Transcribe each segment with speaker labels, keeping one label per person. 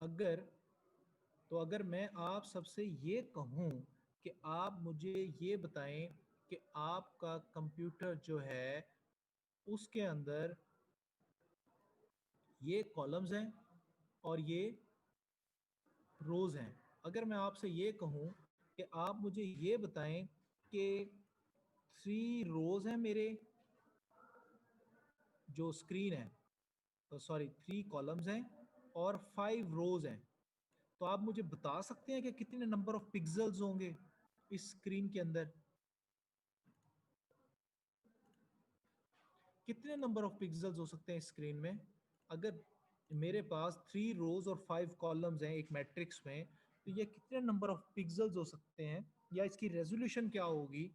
Speaker 1: अगर तो अगर मैं आप सबसे ये कहूँ कि आप मुझे ये बताएं कि आपका कंप्यूटर जो है उसके अंदर ये कॉलम्स हैं और ये रोज हैं, अगर मैं आपसे ये कहूँ कि आप मुझे ये बताएं कि 3 रोज हैं मेरे जो स्क्रीन है, तो सॉरी 3 कॉलम्स हैं और 5 रोज हैं, तो आप मुझे बता सकते हैं कि कितने नंबर ऑफ पिक्सल्स होंगे इस स्क्रीन के अंदर? कितने नंबर ऑफ पिक्सल्स हो सकते हैं स्क्रीन में? अगर मेरे पास 3 रोज और 5 कॉलम्स हैं एक मैट्रिक्स में, तो ये कितने नंबर ऑफ पिक्सल्स हो सकते हैं, या इसकी रेजोल्यूशन क्या होगी?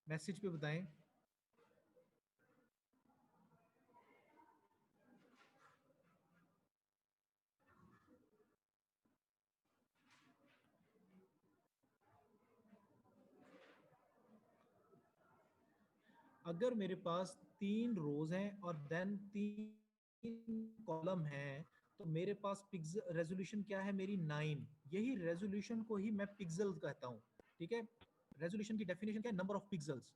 Speaker 1: मैसेज पे बताएं। अगर मेरे पास 3 रोज हैं और देन 3 कॉलम हैं, तो मेरे पास पिक्सल रेजोल्यूशन क्या है मेरी 9। यही रेजोल्यूशन को ही मैं पिक्सल कहता हूँ। ठीक है, रेजोल्यूशन की डेफिनेशन क्या है? Number of pixels.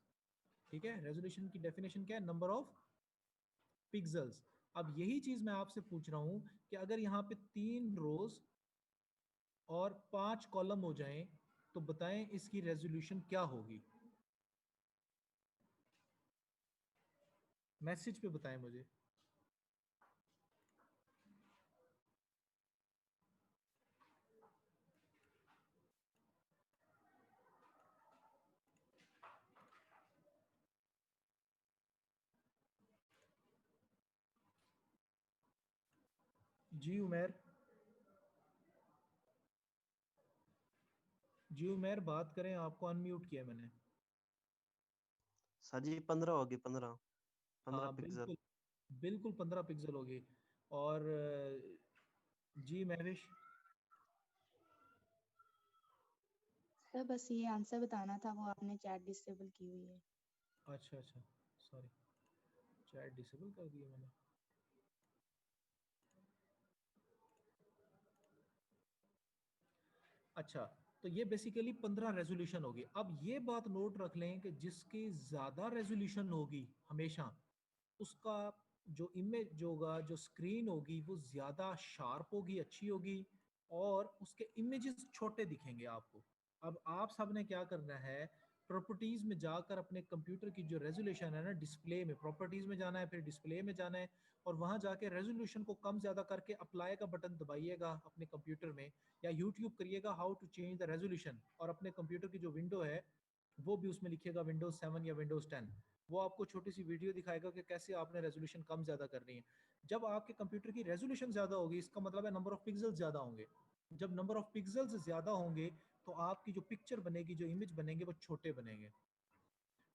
Speaker 1: ठीक है, रेजोल्यूशन की डेफिनेशन क्या है? Number of pixels. अब यही चीज मैं आपसे पूछ रहा हूं कि अगर यहाँ पे 3 रोज और 5 कॉलम हो जाएं, तो बताएं इसकी रेजोल्यूशन क्या होगी? मैसेज पे बताएं मुझे। जी उमेर, जी उमेर बात करें, आपको अनम्यूट किया मैंने।
Speaker 2: सर जी 15 होगी, 15 15
Speaker 1: हाँ
Speaker 2: पिक्सल।
Speaker 1: बिल्कुल, बिल्कुल 15 पिक्सल होगी। और जी महविश।
Speaker 3: सर बस ये आंसर बताना था, वो आपने चैट डिसेबल की हुई है।
Speaker 1: अच्छा अच्छा, सॉरी, चैट डिसेबल कर दिया मैंने। अच्छा, तो ये बेसिकली 15 रेजोल्यूशन होगी। अब ये बात नोट रख लें कि जिसकी ज्यादा रेजोल्यूशन होगी हमेशा, उसका जो इमेज होगा, जो स्क्रीन होगी, वो ज्यादा शार्प होगी, अच्छी होगी, और उसके इमेजेस छोटे दिखेंगे आपको। अब आप सब ने क्या करना है, प्रॉपर्टीज में जाकर अपने कंप्यूटर की जो रेजोल्यूशन है ना, डिस्प्ले में प्रॉपर्टीज में जाना है, फिर डिस्प्ले में जाना है, और वहां जाके रेजोल्यूशन को कम ज्यादा करके अप्लाई का बटन दबाइएगा अपने कंप्यूटर में, या यूट्यूब करिएगा how to change the resolution, और अपने कंप्यूटर की जो विंडो है वो भी उसमें लिखिएगा विंडोज 7 या विंडोज 10। वो आपको छोटी सी वीडियो दिखाएगा कि कैसे आपने रेजोल्यूशन कम ज्यादा करनी है। जब आपके कंप्यूटर की रेजोल्यूशन ज्यादा होगी, इसका मतलब है नंबर ऑफ पिक्सल्स ज्यादा होंगे। जब नंबर ऑफ पिक्सल्स ज्यादा होंगे, तो आपकी जो पिक्चर बनेगी, जो इमेज बनेंगे, वो छोटे बनेंगे।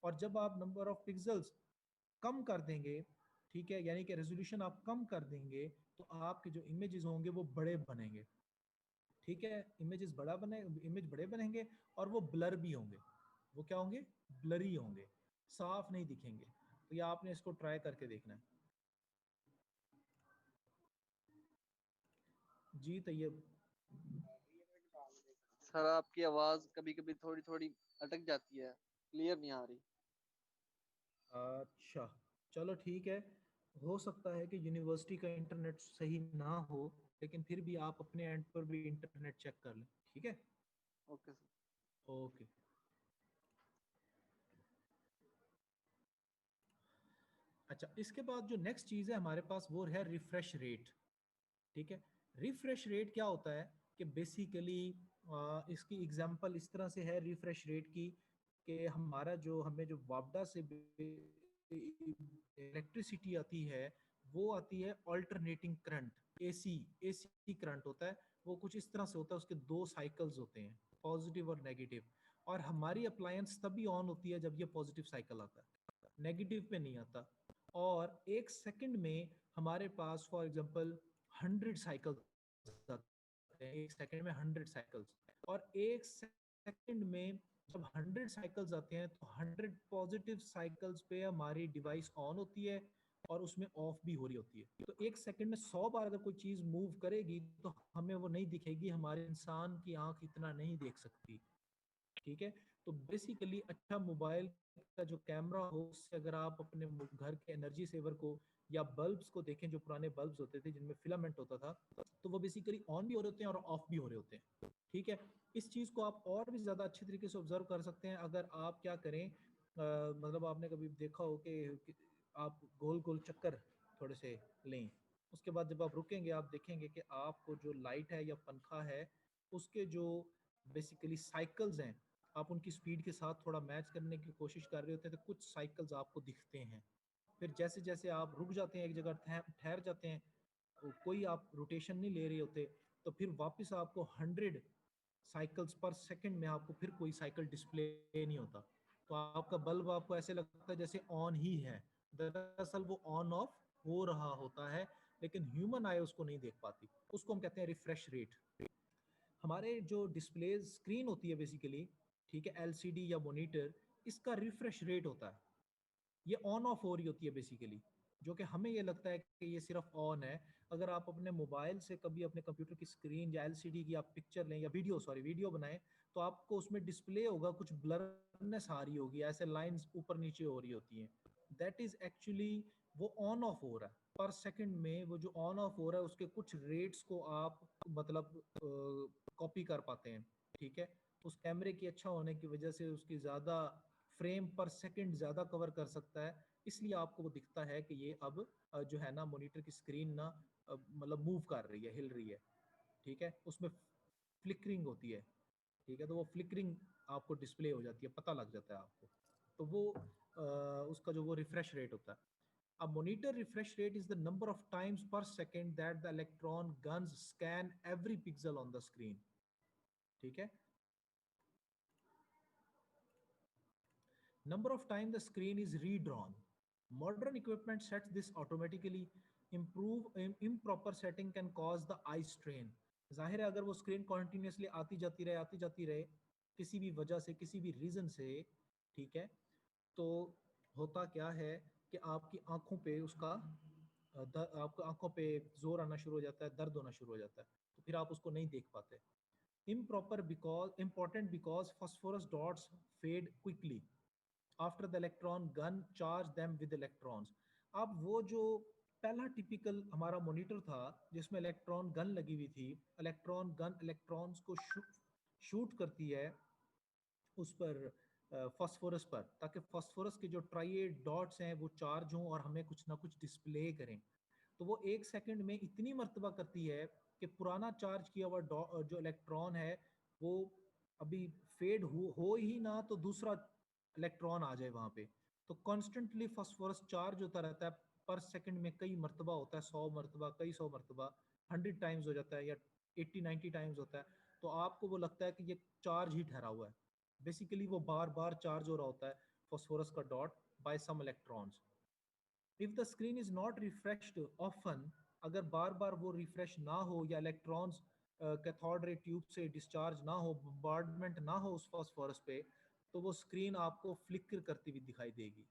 Speaker 1: और जब आप नंबर ऑफ पिक्सल्स कम कर देंगे, ठीक है, यानी कि रेजोल्यूशन आप कम कर देंगे, तो आपके जो इमेजेस होंगे वो बड़े बनेंगे। ठीक है, इमेजेस बड़ा बने, इमेज बड़े बनेंगे, और वो ब्लर भी होंगे। वो क्या होंगे? ब्लरी होंगे, साफ नहीं दिखेंगे। तो ये आपने इसको ट्राई करके देखना है। जी तैयब।
Speaker 4: सर आपकी आवाज कभी कभी थोड़ी थोड़ी अटक जाती है, क्लियर नहीं आ रही।
Speaker 1: अच्छा, चलो ठीक है। हो सकता है कि यूनिवर्सिटी का इंटरनेट सही ना हो, लेकिन फिर भी आप अपने एंड पर भी इंटरनेट चेक कर लें। ठीक है,
Speaker 4: ओके सर।
Speaker 1: ओके। अच्छा, इसके बाद जो नेक्स्ट चीज़ है हमारे पास, वो है रिफ्रेश रेट। ठीक है, रिफ्रेश रेट क्या होता है कि बेसिकली इसकी एग्जांपल इस तरह से है रिफ्रेश रेट की, कि हमारा जो हमें जो वापडा से इलेक्ट्रिसिटी आती है, वो आती है alternating current, AC. AC current होता है, वो कुछ इस तरह से होता है, उसके 2 साइकिल्स होते हैं, पॉजिटिव और नेगेटिव। और हमारी अप्लायंस तभी ऑन होती है जब ये पॉजिटिव साइकिल आता है, नेगेटिव पे नहीं आता। और 1 सेकंड में हमारे पास फॉर एग्जांपल 100 साइकिल्स आते हैं, 1 सेकंड में 100 साइकिल्स। और 1 सेकंड में जब 100 साइकिल्स आते हैं, तो 100 पॉजिटिव साइकिल्स पे हमारी डिवाइस ऑन होती है, और उसमें ऑफ भी हो रही होती है। तो एक सेकंड में 100 बार अगर कोई चीज मूव करेगी तो हमें वो नहीं दिखेगी, हमारे इंसान की आंख इतना नहीं देख सकती। ठीक है, तो बेसिकली अच्छा मोबाइल का जो कैमरा हो, उससे अगर आप अपने घर के एनर्जी सेवर को या बल्ब्स को देखें, जो पुराने बल्ब्स होते थे जिनमें फिलामेंट होता था, तो वो बेसिकली ऑन भी हो रहे होते हैं और ऑफ भी हो रहे होते हैं। ठीक है, इस चीज को आप और भी ज्यादा अच्छे तरीके से ऑब्जर्व कर सकते हैं अगर आप क्या करें, मतलब आपने कभी देखा हो कि आप गोल गोल चक्कर थोड़े से लें, उसके बाद जब आप रुकेंगे आप देखेंगे कि आपको जो लाइट है या पंखा है उसके जो बेसिकली साइकिल्स हैं, आप उनकी स्पीड के साथ थोड़ा मैच करने की कोशिश कर रहे होते हैं, तो कुछ साइकिल्स आपको दिखते हैं। फिर जैसे जैसे आप रुक जाते हैं, एक जगह ठहर जाते हैं, कोई आप रोटेशन नहीं ले रहे होते, तो फिर वापस आपको 100 साइकिल्स पर सेकंड में आपको फिर कोई साइकिल डिस्प्ले नहीं होता। तो आपका बल्ब आपको ऐसे लगता है जैसे ऑन ही है, दरअसल वो ऑन ऑफ हो रहा होता है, लेकिन ह्यूमन आई उसको नहीं देख पाती। उसको हम कहते हैं रिफ्रेश रेट। हमारे जो डिस्प्ले स्क्रीन होती है बेसिकली, ठीक है, एलसीडी या मॉनिटर, इसका रिफ्रेश रेट होता है, ये ऑन ऑफ हो रही होती है बेसिकली, जो कि हमें ये लगता है कि ये सिर्फ ऑन है। अगर आप अपने मोबाइल से कभी अपने कंप्यूटर की स्क्रीन या एलसीडी की आप पिक्चर लें या वीडियो बनाएं, तो आपको उसमें डिस्प्ले होगा, कुछ ब्लरनेस आ रही होगी, ऐसे लाइंस ऊपर नीचे हो रही होती हैं। दैट इज एक्चुअली वो ऑन ऑफ हो रहा है पर सेकंड में। वो जो ऑन ऑफ हो रहा है उसके कुछ रेट्स को आप मतलब कॉपी कर पाते हैं। ठीक है, उस कैमरे की अच्छा होने की वजह से उसकी ज़्यादा फ्रेम पर सेकंड ज़्यादा कवर कर सकता है, इसलिए आपको वो दिखता है कि ये अब जो है ना मॉनिटर की स्क्रीन ना मतलब मूव कर रही है, हिल रही है। ठीक है, उसमें फ्लिकरिंग होती है। ठीक है, तो वो फ्लिकरिंग आपको डिस्प्ले हो जाती है, पता लग जाता है आपको। तो वो उसका जो वो रिफ्रेश रेट होता है। A monitor refresh rate is the number of times per second that the electron guns scan every pixel on the screen. ठीक है, number of time the screen is redrawn. Modern equipment sets this automatically. Improper setting can cause the eye strain. जाहिर है अगर वो screen continuously आती जाती रहे किसी भी वजह से, किसी भी रीजन से, ठीक है, तो होता क्या है कि आपकी आंखों पे उसका आपको आंखों पे जोर आना शुरू हो जाता है, दर्द होना शुरू हो जाता है, तो फिर आप उसको नहीं देख पाते। improper because important because phosphorus dots fade quickly after the electron gun charge them with electrons. अब वो जो पहला टिपिकल हमारा मॉनिटर था जिसमें इलेक्ट्रॉन गन लगी हुई थी, इलेक्ट्रॉन गन इलेक्ट्रॉन्स को शूट करती है उस पर फास्फोरस पर, ताकि फास्फोरस के जो ट्राइएड डॉट्स हैं वो चार्ज हों और हमें कुछ ना कुछ डिस्प्ले करें। तो वो एक सेकंड में इतनी मर्तबा करती है कि पुराना चार्ज किया हुआ जो इलेक्ट्रॉन है वो अभी फेड हो ही ना तो दूसरा इलेक्ट्रॉन आ जाए वहां पे। तो कॉन्स्टेंटली फास्फोरस चार्ज होता रहता है, पर सेकंड में कई मर्तबा होता है, 100 मर्तबा, कई 100 मर्तबा, 100 टाइम्स हो जाता है या 80-90 टाइम्स होता है। तो आपको वो लगता है कि ये चार्ज ही ठहरा हुआ है, बेसिकली वो बार बार चार्ज हो रहा होता है फास्फोरस का dot by some electrons. If the screen is not refreshed often, अगर बार बार वो रिफ्रेश ना हो या इलेक्ट्रॉन्स कैथोड रे ट्यूब से डिस्चार्ज ना हो, बॉम्बार्डमेंट ना हो उस फास्फोरस पे, तो वो स्क्रीन आपको फ्लिकर करती हुई दिखाई देगी।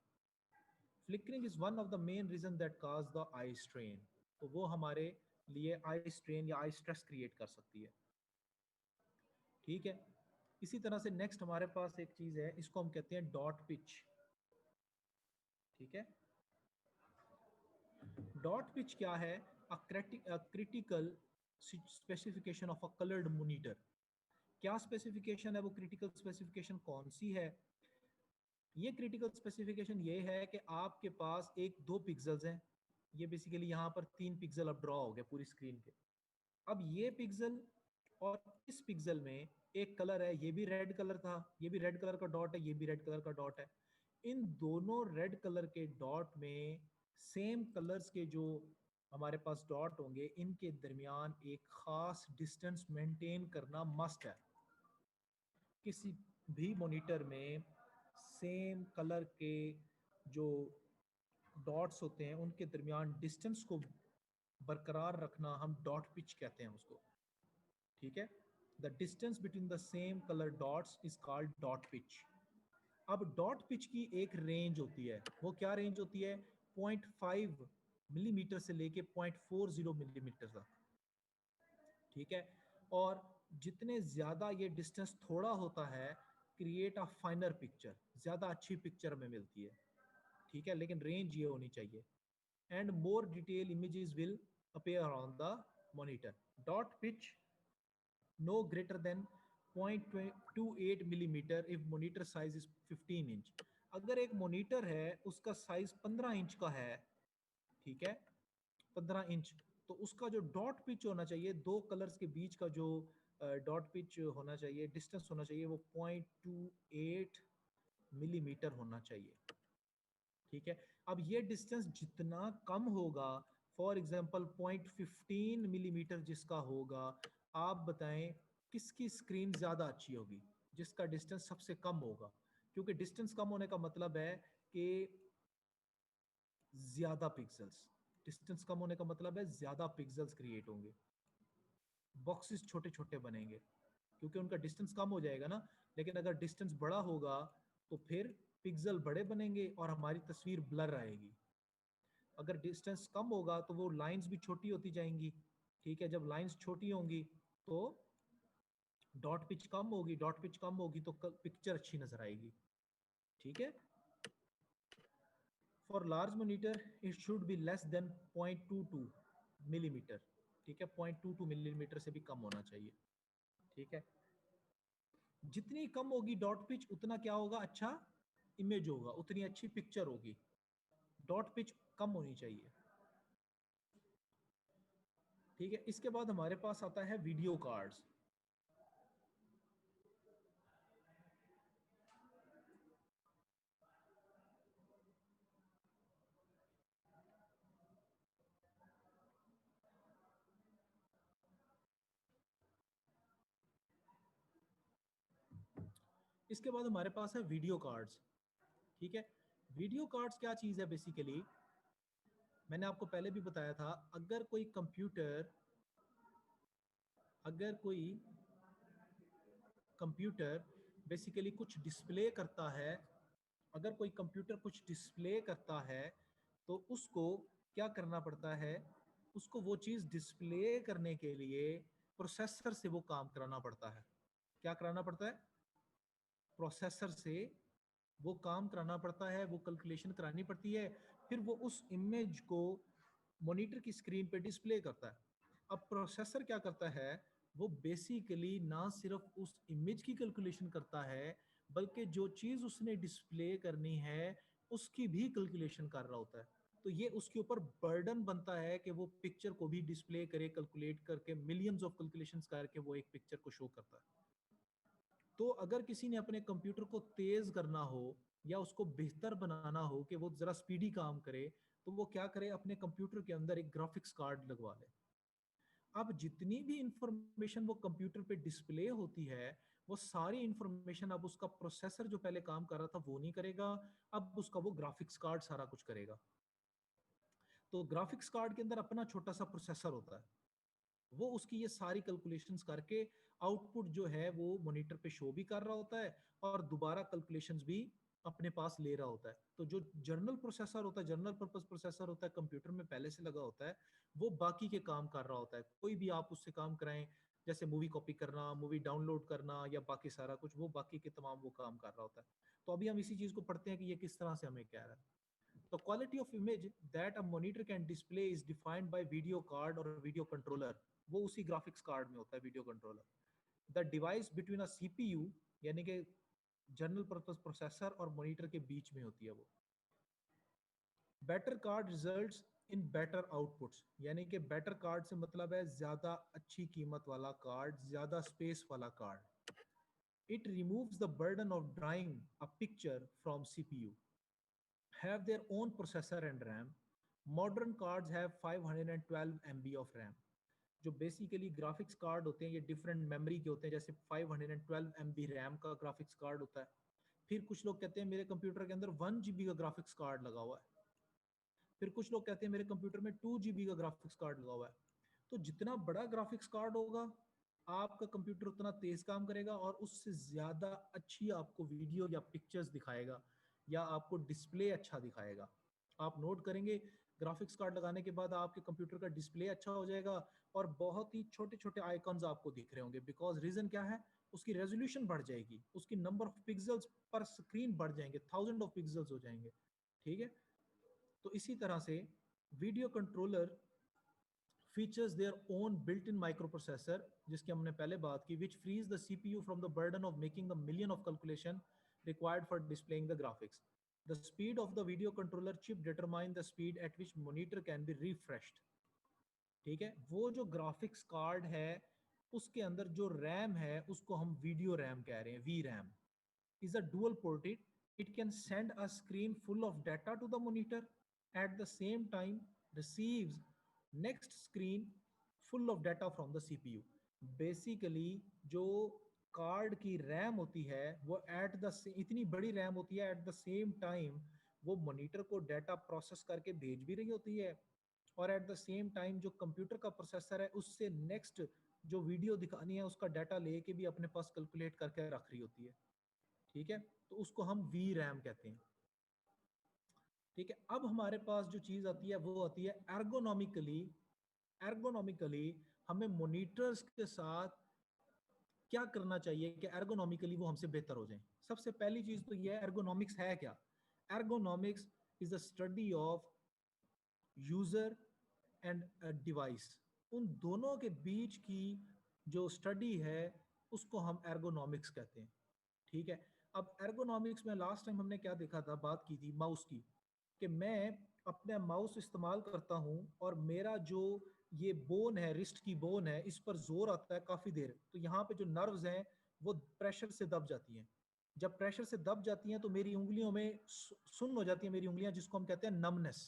Speaker 1: Flickering is one of the main reason that cause the eye strain. तो वो हमारे लिए आई स्ट्रेन या आई स्ट्रेस क्रिएट कर सकती है। ठीक है, इसी तरह से नेक्स्ट हमारे पास एक चीज है, इसको हम कहते हैं डॉट पिच। ठीक है, डॉट पिच क्या है? Critical specification of a coloured monitor. क्या स्पेसिफिकेशन है वो? क्रिटिकल स्पेसिफिकेशन कौन सी है? ये क्रिटिकल स्पेसिफिकेशन ये है कि आपके पास एक दो पिक्सल्स हैं, ये बेसिकली यहाँ पर 3 पिक्सल अब ड्रॉ हो गए पूरी स्क्रीन के। अब ये पिक्सल और इस पिक्सल में एक कलर है, ये भी रेड कलर था, ये भी रेड कलर का डॉट है, ये भी रेड कलर का डॉट है। इन दोनों रेड कलर के डॉट में सेम कलर्स के जो हमारे पास डॉट होंगे, इनके दरमियान एक खास डिस्टेंस मेंटेन करना मस्ट है। किसी भी मॉनिटर में सेम कलर के जो डॉट्स होते हैं उनके दरमियान डिस्टेंस को बरकरार रखना हम डॉट पिच कहते हैं उसको। ठीक है, the distance between the same colour dots is called dot pitch. अब डॉट पिच की एक रेंज होती है, वो क्या रेंज होती है? 0.5 मिलीमीटर से लेके 0.40 मिलीमीटर तक, ठीक है। और जितने ज्यादा ये डिस्टेंस थोड़ा होता है, क्रिएट अ फाइनर पिक्चर, ज्यादा अच्छी पिक्चर में मिलती है, ठीक है। लेकिन रेंज ये होनी चाहिए। And more detail images will appear on the monitor. Dot pitch no greater than 0.28 millimetre if monitor size is 15 inch. अगर एक मॉनिटर है उसका साइज 15 इंच का है, ठीक है, 15 इंच, तो उसका जो डॉट पिच होना चाहिए, दो कलर्स के बीच का जो डॉट पिच होना चाहिए, डिस्टेंस होना चाहिए, वो 0.28 मिलीमीटर होना चाहिए, ठीक है। अब ये डिस्टेंस जितना कम होगा, फॉर एग्जांपल 0.15 मिलीमीटर जिसका होगा, आप बताएं किसकी स्क्रीन ज्यादा अच्छी होगी? जिसका डिस्टेंस सबसे कम होगा, क्योंकि डिस्टेंस कम होने का मतलब है कि ज्यादा पिक्सेल्स, डिस्टेंस कम होने का मतलब है ज्यादा पिक्सेल्स क्रिएट होंगे, बॉक्सेस छोटे छोटे बनेंगे, क्योंकि उनका डिस्टेंस कम हो जाएगा ना। लेकिन अगर डिस्टेंस बड़ा होगा तो फिर पिक्सल बड़े बनेंगे और हमारी तस्वीर ब्लर आएगी। अगर डिस्टेंस कम होगा तो वो लाइंस भी छोटी होती जाएंगी, ठीक है। जब लाइंस छोटी होंगी तो डॉट पिच कम होगी, डॉट पिच कम होगी तो पिक्चर अच्छी नजर आएगी, ठीक है। For large monitor it should be less than 0.22 millimetre, ठीक है, 0.22 मिलीमीटर से भी कम होना चाहिए, ठीक है। जितनी कम होगी डॉट पिच, उतना क्या होगा, अच्छा इमेज होगा, उतनी अच्छी पिक्चर होगी। डॉट पिच कम होनी चाहिए, ठीक है। इसके बाद हमारे पास आता है वीडियो कार्ड्स। इसके बाद हमारे पास है वीडियो कार्ड्स, ठीक है। वीडियो कार्ड्स क्या चीज़ है? बेसिकली मैंने आपको पहले भी बताया था, अगर कोई कंप्यूटर बेसिकली कुछ डिस्प्ले करता है, अगर कोई कंप्यूटर कुछ डिस्प्ले करता है तो उसको क्या करना पड़ता है? उसको वो चीज़ डिस्प्ले करने के लिए प्रोसेसर से वो काम कराना पड़ता है। क्या कराना पड़ता है? प्रोसेसर से वो काम कराना पड़ता है, वो कैलकुलेशन करानी पड़ती है, फिर वो उस इमेज को मॉनिटर की स्क्रीन पे डिस्प्ले करता है। अब प्रोसेसर क्या करता है? वो बेसिकली ना सिर्फ उस इमेज की कैलकुलेशन करता है, बल्कि जो चीज़ उसने डिस्प्ले करनी है उसकी भी कैलकुलेशन कर रहा होता है। तो ये उसके ऊपर बर्डन बनता है कि वो पिक्चर को भी डिस्प्ले करे, कैलकुलेट करके मिलियंस ऑफ कैलकुलेशंस करके वो एक पिक्चर को शो करता है। तो अगर किसी ने अपने कंप्यूटर को तेज करना हो या उसको बेहतर बनाना हो कि वो जरा स्पीडी काम करे, तो वो क्या करे? अपने कंप्यूटर के अंदर एक ग्राफिक्स कार्ड लगवा ले। अब जितनी भी इंफॉर्मेशन वो कंप्यूटर पे डिस्प्ले होती है, वो सारी इंफॉर्मेशन अब उसका प्रोसेसर जो पहले काम कर रहा था वो नहीं करेगा, अब उसका वो ग्राफिक्स कार्ड सारा कुछ करेगा। तो ग्राफिक्स कार्ड के अंदर अपना छोटा सा प्रोसेसर होता है, वो उसकी ये सारी कैलकुलेशंस करके आउटपुट जो है वो मॉनिटर पे शो भी कर रहा होता है और दोबारा कैलकुलेशंस भी अपने पास ले रहा होता है। तो जो जर्नल प्रोसेसर होता है, जर्नल पर्पस प्रोसेसर होता है, कंप्यूटर में पहले से लगा होता है, वो बाकी के काम कर रहा होता है। कोई भी आप उससे काम कराएं, जैसे मूवी कॉपी करना, मूवी डाउनलोड करना या बाकी सारा कुछ, वो बाकी के तमाम वो काम कर रहा होता है। तो अभी हम इसी चीज को पढ़ते हैं कि ये किस तरह से हमें कह रहा है। The quality of image that a monitor can display is defined by video card or video controller. वो उसी ग्राफिक्स कार्ड में होता है, video controller. The device between a CPU, यानी कि जनरल पर्पस प्रोसेसर, और मॉनिटर के बीच में होती है वो। Better card results in better outputs, यानी कि बेटर कार्ड से मतलब है ज्यादा अच्छी कीमत वाला कार्ड, ज्यादा स्पेस वाला card. It removes the burden of drawing a picture from CPU, have their own processor and RAM. Modern cards have 512 MB of RAM. जो बेसिकली ग्राफिक्स कार्ड होते हैं ये डिफरेंट मेमोरी के होते हैं, जैसे 512 MB रैम का ग्राफिक्स कार्ड होता है। फिर कुछ लोग कहते हैं मेरे कंप्यूटर के अंदर 1 GB का ग्राफिक्स कार्ड लगा हुआ है। फिर कुछ लोग कहते हैं मेरे कंप्यूटर में 2 GB का ग्राफिक्स कार्ड लगा हुआ है। तो जितना बड़ा ग्राफिक्स कार्ड होगा, आपका कंप्यूटर उतना तेज काम करेगा और उससे ज़्यादा अच्छी आपको वीडियो या पिक्चर्स दिखाएगा या आपको डिस्प्ले अच्छा दिखाएगा। आप नोट करेंगे ग्राफिक्स कार्ड लगाने के बाद आपके कंप्यूटर का डिस्प्ले अच्छा हो जाएगा और बहुत ही छोटे छोटे आइकॉन्स आपको दिख रहे होंगे। बिकॉज रीजन क्या है, उसकी रेजोल्यूशन बढ़ जाएगी, उसकी नंबर ऑफ पिक्सल्स पर स्क्रीन बढ़ जाएंगे, 1000 ऑफ पिक्सल्स हो जाएंगे। ठीक है, तो इसी तरह से video controller features their own built-in microprocessor, जिसकी हमने पहले बात की, which frees the CPU from the burden of making the million of calculation required for displaying the graphics. The speed of the video controller chip determine the speed at which monitor can be refreshed. ठीक है, वो जो graphics card है उसके अंदर जो RAM है उसको हम वीडियो रैम कह रहे हैं, V RAM is a dual ported. It can send a screen full of data to the monitor, at the same time receives next screen full of data from the CPU. Basically जो card की RAM होती है वो at the इतनी बड़ी RAM होती है, at the same time वो मॉनिटर को डाटा प्रोसेस करके भेज भी रही होती है, और एट द सेम टाइम जो कंप्यूटर का प्रोसेसर है उससे नेक्स्ट जो वीडियो दिखानी है उसका डाटा लेके भी अपने पास कैलकुलेट करके रख रही होती है। ठीक है, तो उसको हम वी रैम कहते हैं। ठीक है, अब हमारे पास जो चीज आती है वो आती है एर्गोनॉमिकली। एर्गोनॉमिकली हमें मॉनिटर्स के साथ क्या करना चाहिए कि एर्गोनॉमिकली वो हमसे बेहतर हो जाएं। सबसे पहली चीज तो ये है, एर्गोनॉमिक्स है क्या? Ergonomics is the study of user and device, उन दोनों के बीच की जो स्टडी है उसको हम एर्गोनॉमिक्स कहते हैं। ठीक है, अब एर्गोनॉमिक्स में लास्ट टाइम हमने क्या देखा था, बात की थी माउस की, कि मैं अपना माउस इस्तेमाल करता हूं और मेरा जो ये बोन है, रिस्ट की बोन है, इस पर जोर आता है काफी देर, तो यहाँ पे जो नर्व्स हैं वो प्रेशर से दब जाती हैं। जब प्रेशर से दब जाती हैं तो मेरी उंगलियों में सुन्न हो जाती है मेरी उंगलियां, जिसको हम कहते हैं नमनेस,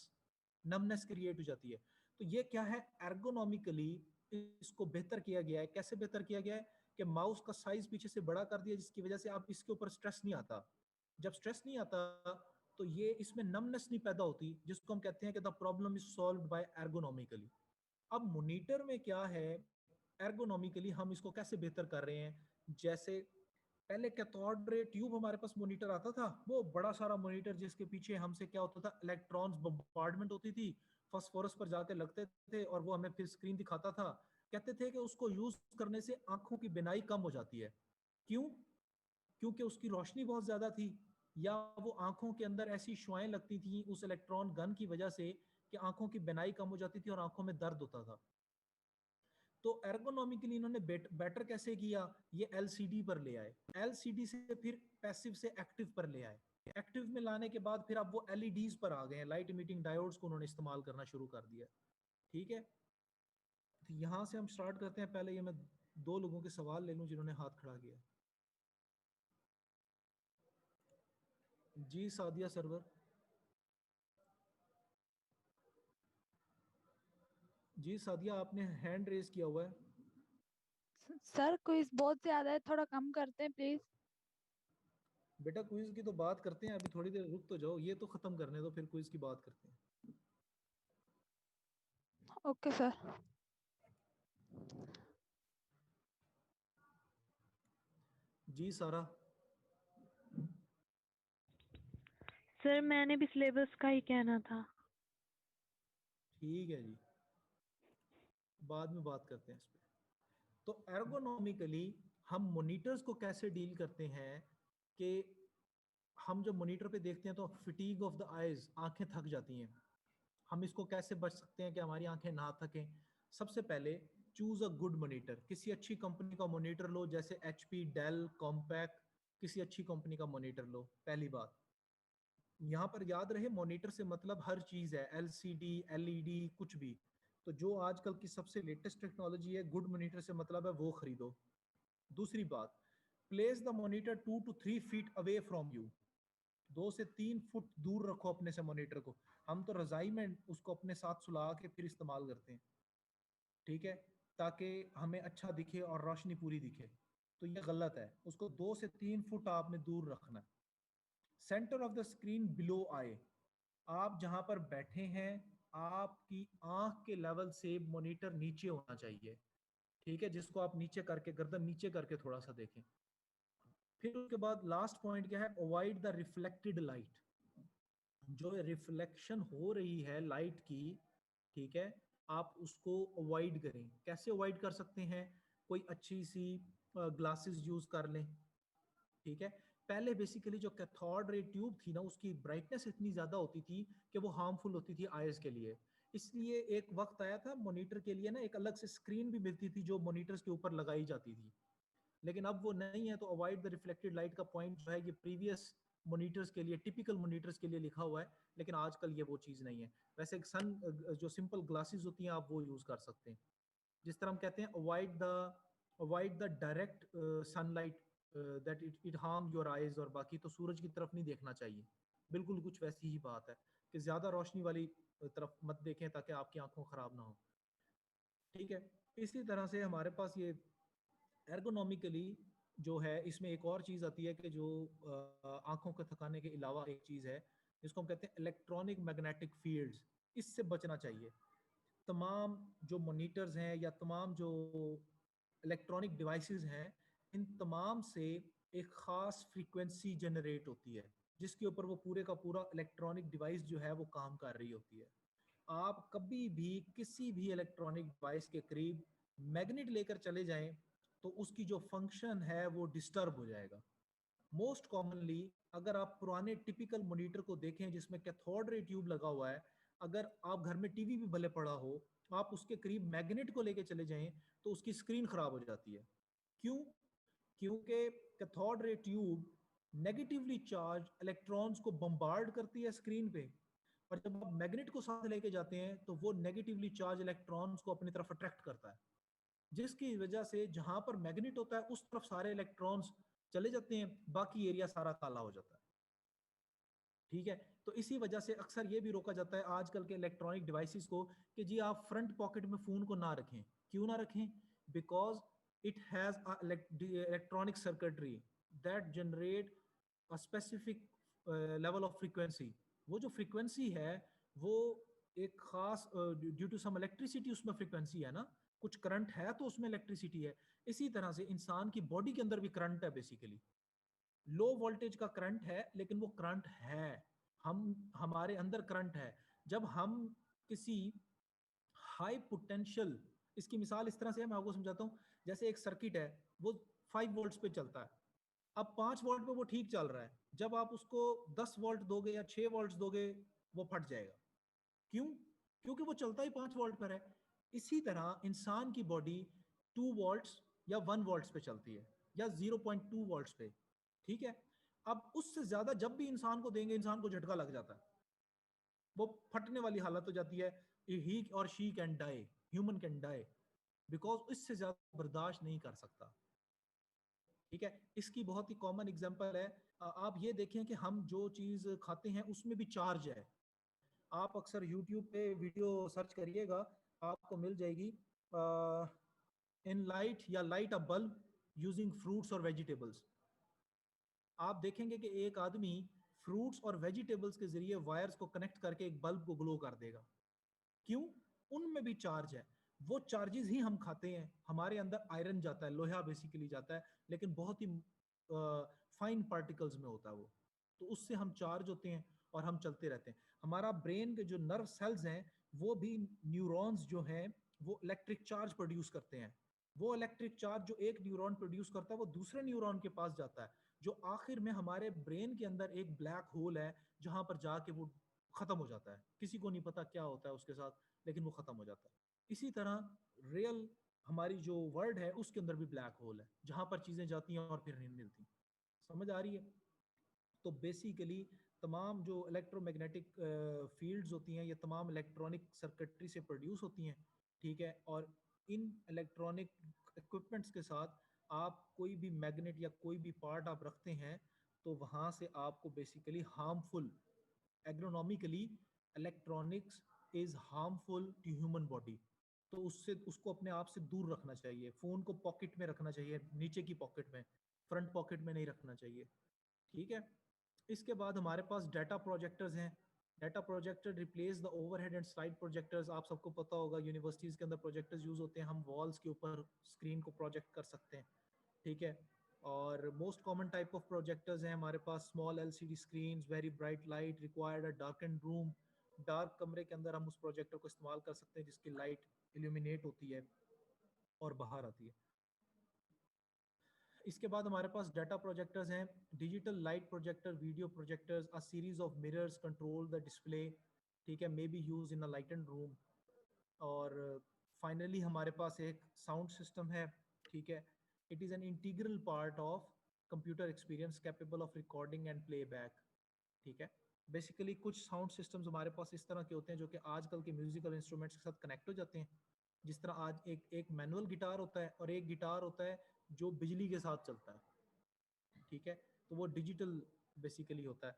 Speaker 1: नमनेस क्रिएट हो जाती है। तो ये क्या है, एर्गोनॉमिकली इसको बेहतर किया गया है। कैसे बेहतर किया गया है कि माउस का साइज पीछे से बड़ा कर दिया, जिसकी वजह से आप इसके ऊपर स्ट्रेस नहीं आता। जब स्ट्रेस नहीं आता तो ये इसमें नमनेस नहीं पैदा होती, जिसको हम कहते हैं कि the problem is solved by ergonomically. अब मॉनिटर में क्या है, एर्गोनॉमिकली हम इसको कैसे बेहतर कर रहे हैं। जैसे पहले कैथोड रे ट्यूब हमारे पास मॉनिटर आता था, वो बड़ा सारा मॉनिटर जिसके पीछे हमसे क्या होता था, इलेक्ट्रॉन्स बम्बार्डमेंट होती थी, फास्फोरस पर जाके लगते थे और वो हमें फिर स्क्रीन दिखाता था। कहते थे कि उसको यूज करने से आंखों की बिनाई कम हो जाती है। क्यों? क्योंकि उसकी रोशनी बहुत ज्यादा थी, या वो आंखों के अंदर ऐसी शुआएं लगती थी उस इलेक्ट्रॉन गन की वजह से कि आंखों की बिनाई कम हो जाती थी और आंखों में दर्द होता था। तो एर्गोनॉमिकली इन्होंने बेटर कैसे किया, ये एलसीडी पर ले आए, एलसीडी से फिर पैसिव से एक्टिव पर ले आए, एक्टिव में लाने के बाद फिर अब वो एलईडीज पर आ गए हैं, लाइट इमिटिंग डायोड्स को उन्होंने इस्तेमाल करना शुरू कर दिया। ठीक है, तो यहाँ से हम स्टार्ट करते हैं। पहले ये मैं दो लोगों के सवाल ले लूं जिन्होंने हाथ खड़ा किया। जी सादिया सरवर। जी सादिया, आपने हैंड रेज किया हुआ है।
Speaker 5: सर क्विज बहुत ज्यादा है, थोड़ा कम करते हैं प्लीज।
Speaker 1: बेटा क्विज की तो बात करते हैं, अभी थोड़ी देर रुक तो जाओ, ये तो खत्म करने दो, फिर क्विज की बात करते हैं।
Speaker 5: Okay sir.
Speaker 1: जी सारा।
Speaker 6: सर मैंने भी सिलेबस का ही कहना था।
Speaker 1: ठीक है जी, बाद में बात करते हैं इस पे। तो एर्गोनॉमिकली हम मॉनिटर्स को कैसे डील करते हैं कि हम जब मॉनिटर पे देखते हैं तो फिटीग ऑफ द आईज, आंखें थक जाती हैं। हम इसको कैसे बच सकते हैं कि हमारी आंखें ना थकें। सबसे पहले चूज अ गुड मॉनिटर, किसी अच्छी कंपनी का मॉनिटर लो, जैसे एचपी, डेल, कॉम्पैक, किसी अच्छी कंपनी का मॉनिटर लो। पहली बात यहाँ पर याद रहे, मॉनिटर से मतलब हर चीज है, एलसीडी, एलईडी, कुछ भी। तो जो आजकल की सबसे लेटेस्ट टेक्नोलॉजी है, गुड मॉनिटर से मतलब है वो खरीदो। दूसरी बात, place the monitor 2 to 3 feet away from you, 2 से 3 फुट दूर रखो अपने से मॉनिटर को। हम तो रजाई में उसको अपने साथ सुला के फिर इस्तेमाल करते हैं, ठीक है, ताकि हमें अच्छा दिखे और रोशनी पूरी दिखे। तो ये गलत है, उसको 2 से 3 फुट आपने दूर रखना है। Centre of the screen below आए, आप जहां पर बैठे हैं आपकी आंख के लेवल से मॉनिटर नीचे होना चाहिए। ठीक है, जिसको आप नीचे करके, गर्दन नीचे करके थोड़ा सा देखें। फिर उसके बाद लास्ट पॉइंट क्या है, अवॉइड द रिफ्लेक्टेड लाइट। जो रिफ्लेक्शन हो रही है लाइट की, ठीक है, आप उसको अवॉइड करें। कैसे अवॉइड कर सकते हैं? कोई अच्छी सी ग्लासेस यूज कर लें, ठीक है। पहले बेसिकली जो कैथोड रे ट्यूब थी ना, उसकी ब्राइटनेस इतनी ज़्यादा होती थी कि वो हार्मफुल होती थी आइज़ के लिए। इसलिए एक वक्त आया था मॉनिटर के लिए ना एक अलग से स्क्रीन भी मिलती थी जो मॉनिटर्स के ऊपर लगाई जाती थी, लेकिन अब वो नहीं है। तो अवॉइड द रिफ्लेक्टेड लाइट का पॉइंट जो है ये प्रीवियस मॉनिटर्स के लिए, टिपिकल मॉनिटर्स के लिए लिखा हुआ है, लेकिन आजकल ये वो चीज़ नहीं है। वैसे सन जो सिंपल ग्लासेस होती हैं आप वो यूज़ कर सकते हैं। जिस तरह हम कहते हैं avoid the direct sunlight that it harm your eyes, और बाकी तो सूरज की तरफ नहीं देखना चाहिए। बिल्कुल कुछ वैसी ही बात है कि ज़्यादा रोशनी वाली तरफ मत देखें ताकि आपकी आंखों ख़राब ना हो, ठीक है। इसी तरह से हमारे पास ये एर्गोनॉमिकली जो है, इसमें एक और चीज़ आती है कि जो आंखों को थकाने के अलावा एक चीज़ है जिसको हम कहते हैं इलेक्ट्रॉनिक मैग्नेटिक फील्ड्स। इससे बचना चाहिए। तमाम जो मॉनिटर्स हैं या तमाम जो इलेक्ट्रॉनिक डिवाइसेस हैं, इन तमाम से एक ख़ास फ्रीक्वेंसी जनरेट होती है जिसके ऊपर वो पूरे का पूरा इलेक्ट्रॉनिक डिवाइस जो है वो काम कर रही होती है। आप कभी भी किसी भी इलेक्ट्रॉनिक डिवाइस के करीब मैग्नेट लेकर चले जाएं तो उसकी जो फंक्शन है वो डिस्टर्ब हो जाएगा। मोस्ट कॉमनली अगर आप पुराने टिपिकल मॉनिटर को देखें जिसमें कैथोड रे ट्यूब लगा हुआ है, अगर आप घर में टीवी भी भले पड़ा हो, आप उसके करीब मैग्नेट को लेके चले जाएं तो उसकी स्क्रीन खराब हो जाती है। क्यों? क्योंकि cathode ray tube negatively charge electrons को बम्बार्ड करती है स्क्रीन पे, और जब आप मैग्नेट को साथ लेके जाते हैं तो वो नेगेटिवली चार्ज इलेक्ट्रॉन्स को अपनी तरफ अट्रैक्ट करता है, जिसकी वजह से जहां पर मैग्नेट होता है उस तरफ सारे इलेक्ट्रॉन्स चले जाते हैं, बाकी एरिया सारा काला हो जाता है, ठीक है। तो इसी वजह से अक्सर ये भी रोका जाता है आजकल के इलेक्ट्रॉनिक डिवाइसेस को कि जी आप फ्रंट पॉकेट में फ़ोन को ना रखें। क्यों ना रखें? Because it has electronic circuitry that generate a specific level of frequency. वो जो फ्रीक्वेंसी है वो एक खास ड्यू टू सम इलेक्ट्रिसिटी उसमें फ्रीक्वेंसी है ना, कुछ करंट है तो उसमें इलेक्ट्रिसिटी है। इसी तरह से इंसान की बॉडी के अंदर भी करंट है, बेसिकली लो वोल्टेज का करंट है लेकिन वो करंट है, हमारे अंदर करंट है। जब हम किसी हाई पोटेंशियल, इसकी मिसाल इस तरह से है, मैं आपको समझाता हूँ। जैसे एक सर्किट है, वो 5 वोल्ट्स पे चलता है। अब 5 वोल्ट पे वो ठीक चल रहा है, जब आप उसको 10 वोल्ट दोगे या 6 वोल्ट दोगे वो फट जाएगा। क्यों? क्योंकि वो चलता ही 5 वोल्ट पर है। इसी तरह इंसान की बॉडी 2 वोल्ट्स या 1 वोल्ट्स पे चलती है या 0.2 वोल्ट्स पे, ठीक है। अब उससे ज्यादा जब भी इंसान को देंगे इंसान को झटका लग जाता है, वो फटने वाली हालत हो जाती है। ही और she can die, human can die, because इससे ज्यादा बर्दाश्त नहीं कर सकता, ठीक है। इसकी बहुत ही कॉमन एग्जांपल है, आप ये देखें कि हम जो चीज़ खाते हैं उसमें भी चार्ज है। आप अक्सर YouTube पे वीडियो सर्च करिएगा, आपको मिल जाएगी इन लाइट या लाइट अ बल्ब यूजिंग फ्रूट्स और वेजिटेबल्स। आप देखेंगे कि एक आदमी फ्रूट्स और वेजिटेबल्स के जरिए वायर्स को कनेक्ट करके एक बल्ब को ग्लो कर देगा। क्यों? उनमें भी चार्ज है। वो चार्जेस ही हम खाते हैं, हमारे अंदर आयरन जाता है, लोहा बेसिकली जाता है, लेकिन बहुत ही फाइन पार्टिकल्स में होता है वो, तो उससे हम चार्ज होते हैं और हम चलते रहते हैं। हमारा ब्रेन के जो नर्व सेल्स हैं वो भी न्यूरॉन्स जो हैं वो इलेक्ट्रिक चार्ज प्रोड्यूस करते हैं। वो इलेक्ट्रिक चार्ज जो एक न्यूरॉन प्रोड्यूस करता है वो दूसरे न्यूरॉन के पास जाता है, जो आखिर में हमारे ब्रेन के अंदर एक ब्लैक होल है जहां पर जाके वो खत्म हो जाता है। किसी को नहीं पता क्या होता है उसके साथ, लेकिन वो खत्म हो जाता है। इसी तरह रियल हमारी जो वर्ल्ड है उसके अंदर भी ब्लैक होल है जहां पर चीजें जाती हैं और फिर नहीं मिलती। समझ आ रही है? तो बेसिकली तमाम जो इलेक्ट्रोमैग्नेटिक फील्ड्स होती हैं ये तमाम इलेक्ट्रॉनिक सर्किटरी से प्रोड्यूस होती हैं, ठीक है। और इन इलेक्ट्रॉनिक इक्विपमेंट्स के साथ आप कोई भी मैग्नेट या कोई भी पार्ट आप रखते हैं तो वहाँ से आपको basically harmful, agronomically electronics is harmful to human body. तो उससे उसको अपने आप से दूर रखना चाहिए। फ़ोन को पॉकेट में रखना चाहिए, नीचे की पॉकेट में, फ्रंट पॉकेट में नहीं रखना चाहिए, ठीक है। इसके बाद हमारे पास डाटा प्रोजेक्टर्स हैं। Data projector replace the overhead and slide projectors. आप सबको पता होगा यूनिवर्सिटीज़ के अंदर प्रोजेक्टर्स यूज़ होते हैं, हम वॉल्स के ऊपर स्क्रीन को प्रोजेक्ट कर सकते हैं, ठीक है। और most common type of projectors हैं हमारे पास small LCD screens, very bright light required a darken room. Dark कमरे के अंदर हम उस प्रोजेक्टर को इस्तेमाल कर सकते हैं जिसकी लाइट इल्यूमिनेट होती है और बाहर आती है। इसके बाद हमारे पास डाटा प्रोजेक्टर्स हैं, digital light projector, video projectors, a series of mirrors control the display, ठीक है, may be use in a lightened room. और फाइनली हमारे पास एक साउंड सिस्टम है, ठीक है, it is an integral part of computer experience capable of recording and playback, ठीक है। बेसिकली कुछ साउंड सिस्टम्स हमारे पास इस तरह के होते हैं जो कि आजकल के म्यूजिकल इंस्ट्रूमेंट्स के साथ कनेक्ट हो जाते हैं। जिस तरह आज एक मैनुअल गिटार होता है और एक गिटार होता है जो बिजली के साथ चलता है, ठीक है, तो वो डिजिटल बेसिकली होता है।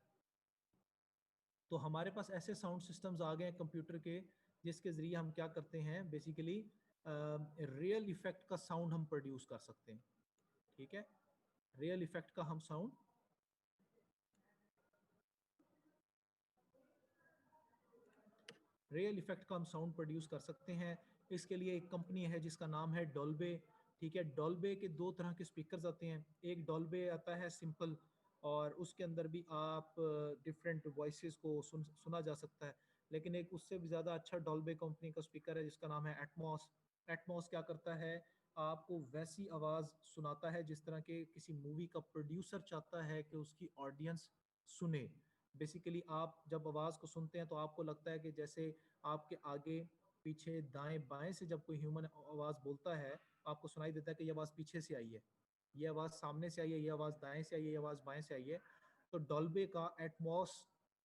Speaker 1: तो हमारे पास ऐसे साउंड सिस्टम्स आ गए हैं कंप्यूटर के जिसके ज़रिए हम क्या करते हैं, बेसिकली रियल इफेक्ट का साउंड हम प्रोड्यूस कर सकते हैं, ठीक है, रियल इफेक्ट का हम साउंड प्रोड्यूस कर सकते हैं। इसके लिए एक कंपनी है जिसका नाम है डॉल्बे, ठीक है। डॉल्बे के दो तरह के स्पीकर्स आते हैं, एक डॉल्बे आता है सिंपल और उसके अंदर भी आप डिफरेंट वॉइसेस को सुना जा सकता है, लेकिन एक उससे भी ज़्यादा अच्छा डॉल्बे कंपनी का स्पीकर है जिसका नाम है एटमॉस। एटमॉस क्या करता है, आपको वैसी आवाज़ सुनाता है जिस तरह के किसी मूवी का प्रोड्यूसर चाहता है कि उसकी ऑडियंस सुने। बेसिकली आप जब आवाज़ को सुनते हैं तो आपको लगता है कि जैसे आपके आगे पीछे दाएं बाएं से जब कोई ह्यूमन आवाज़ बोलता है आपको सुनाई देता है कि ये आवाज़ पीछे से आई है, ये आवाज़ सामने से आई है, ये आवाज़ दाएं से आई है, ये आवाज़ बाएं से आई है। तो डॉल्बे का एटमॉस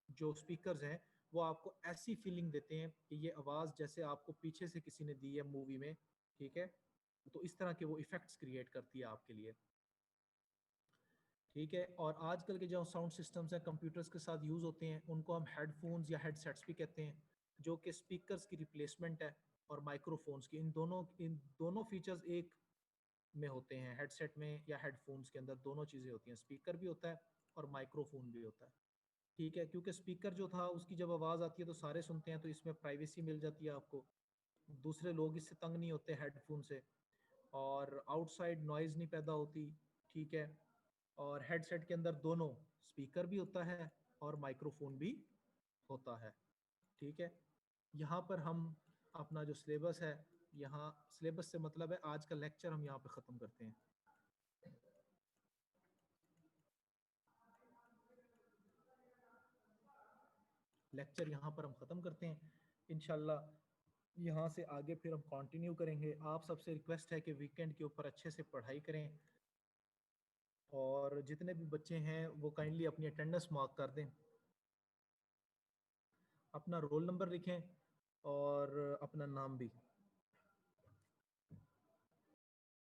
Speaker 1: जो स्पीकर्स हैं वो आपको ऐसी फीलिंग देते हैं कि ये आवाज़ जैसे आपको पीछे से किसी ने दी है मूवी में, ठीक है। तो इस तरह के वो इफ़ेक्ट्स क्रिएट करती है आपके लिए, ठीक है। और आजकल के जो साउंड सिस्टम्स हैं कंप्यूटर्स के साथ यूज़ होते हैं उनको हम हेडफोन्स या हेडसेट्स भी कहते हैं, जो कि स्पीकर्स की रिप्लेसमेंट है और माइक्रोफोन्स की। इन दोनों फीचर्स एक में होते हैं, हेडसेट में या हेडफोन्स के अंदर दोनों चीज़ें होती हैं, स्पीकर भी होता है और माइक्रोफोन भी होता है, ठीक है। क्योंकि स्पीकर जो था उसकी जब आवाज़ आती है तो सारे सुनते हैं, तो इसमें प्राइवेसी मिल जाती है आपको, दूसरे लोग इससे तंग नहीं होते हेडफोन से, और आउटसाइड नॉइज़ नहीं पैदा होती, ठीक है। और हेडसेट के अंदर दोनों स्पीकर भी होता है और माइक्रोफोन भी होता है, ठीक है। यहाँ पर हम अपना जो सिलेबस है, यहाँ सिलेबस से मतलब है आज का लेक्चर हम यहाँ पे ख़त्म करते हैं। लेक्चर यहाँ पर हम ख़त्म करते हैं इंशाल्लाह। यहाँ से आगे फिर हम कंटिन्यू करेंगे। आप सबसे रिक्वेस्ट है कि वीकेंड के ऊपर अच्छे से पढ़ाई करें और जितने भी बच्चे हैं वो काइंडली अपनी अटेंडेंस मार्क कर दें, अपना रोल नंबर लिखें और अपना नाम भी।